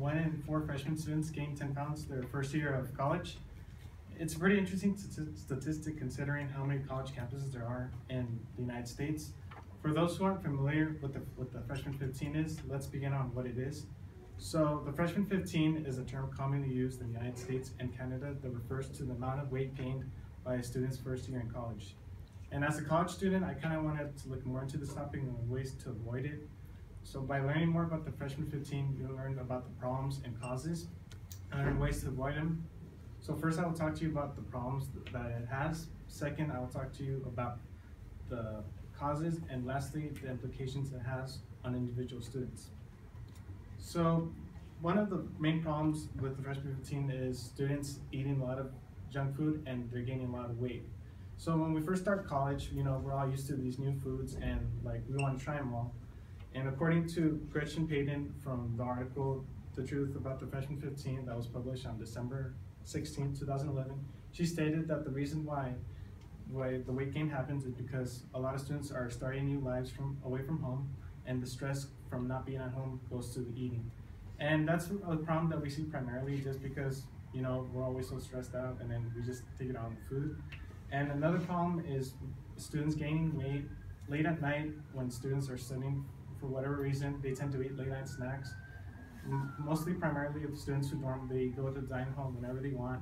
1 in 4 freshman students gain 10 pounds their first year of college. It's a pretty interesting statistic considering how many college campuses there are in the United States. For those who aren't familiar with what the freshman 15 is, let's begin on what it is. So the freshman 15 is a term commonly used in the United States and Canada that refers to the amount of weight gained by a student's first year in college. And as a college student, I kind of wanted to look more into this topic and ways to avoid it. So by learning more about the freshman 15, you'll learn about the problems and causes and ways to avoid them. So first I will talk to you about the problems that it has. Second, I will talk to you about the causes, and lastly, the implications it has on individual students. So one of the main problems with the freshman 15 is students eating a lot of junk food and they're gaining a lot of weight. So when we first start college, we're all used to these new foods and we want to try them all. And according to Gretchen Payton from the article, The Truth About the Freshman 15, that was published on December 16, 2011, she stated that the reason why the weight gain happens is because a lot of students are starting new lives away from home, and the stress from not being at home goes to the eating. And that's a problem that we see primarily just because we're always so stressed out and then we just take it out on the food. And another problem is students gaining weight late at night. When students are studying for whatever reason, they tend to eat late night snacks. Mostly primarily of students who dorm, they go to the dining hall whenever they want.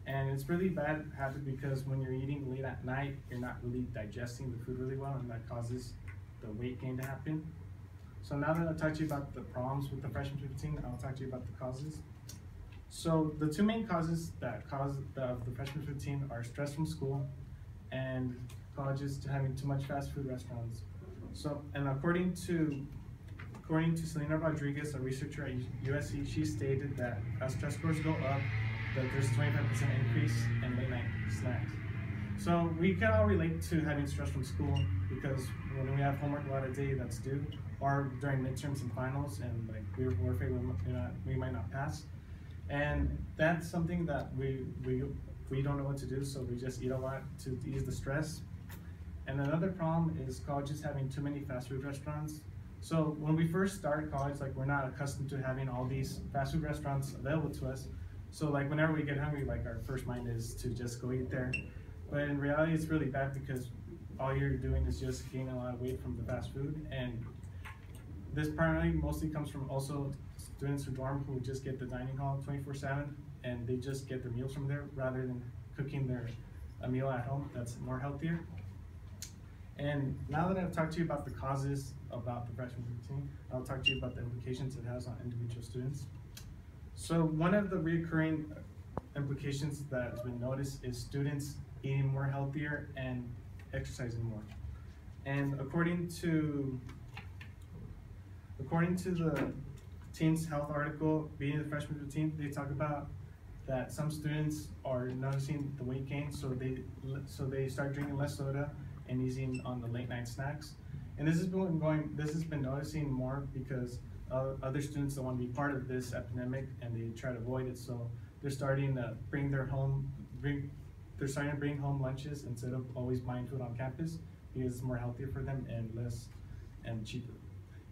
And it's really bad habit because when you're eating late at night, you're not really digesting the food really well, and that causes the weight gain to happen. So now that I've talked to you about the problems with the freshman 15, I'll talk to you about the causes. So the two main causes that cause the freshman 15 are stress from school and colleges to having too much fast food restaurants. So, and according to Selena Rodriguez, a researcher at USC, she stated that as stress scores go up, that there's a 25% increase in late night snacks. So we can all relate to having stress from school because when we have homework a lot of day that's due, or during midterms and finals, and we're afraid we might not pass, and that's something that we don't know what to do, so we just eat a lot to ease the stress. And another problem is colleges having too many fast food restaurants. So when we first start college, we're not accustomed to having all these fast food restaurants available to us. So whenever we get hungry, our first mind is to just go eat there. But in reality, it's really bad because all you're doing is just gaining a lot of weight from the fast food. And this primarily mostly comes from also students who dorm who just get the dining hall 24/7, and they just get their meals from there rather than cooking a meal at home that's more healthier. And now that I've talked to you about the causes about the freshman 15, I'll talk to you about the implications it has on individual students. So one of the recurring implications that has been noticed is students eating more healthier and exercising more. And according to the Teens Health article, Being the Freshman 15, they talk about that some students are noticing the weight gain, so they start drinking less soda and easing on the late night snacks. And this has been noticing more because other students don't want to be part of this epidemic and they try to avoid it. So they're starting to bring home lunches instead of always buying food on campus because it's more healthier for them and cheaper.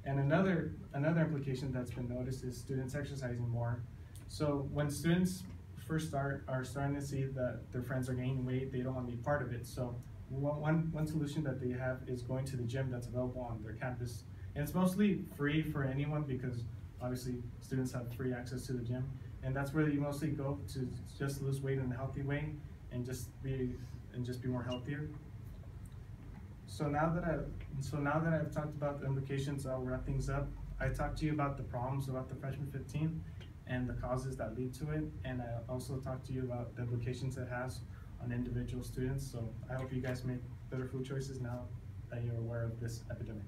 And another implication that's been noticed is students exercising more. So when students first are starting to see that their friends are gaining weight, they don't want to be part of it. So one solution that they have is going to the gym that's available on their campus. And it's mostly free for anyone because obviously students have free access to the gym. And that's where you mostly go to just lose weight in a healthy way and just be more healthier. So now that I've talked about the implications, I'll wrap things up. I talked to you about the problems about the freshman 15 and the causes that lead to it, and I also talked to you about the implications it has on individual students. So I hope you guys make better food choices now that you're aware of this epidemic.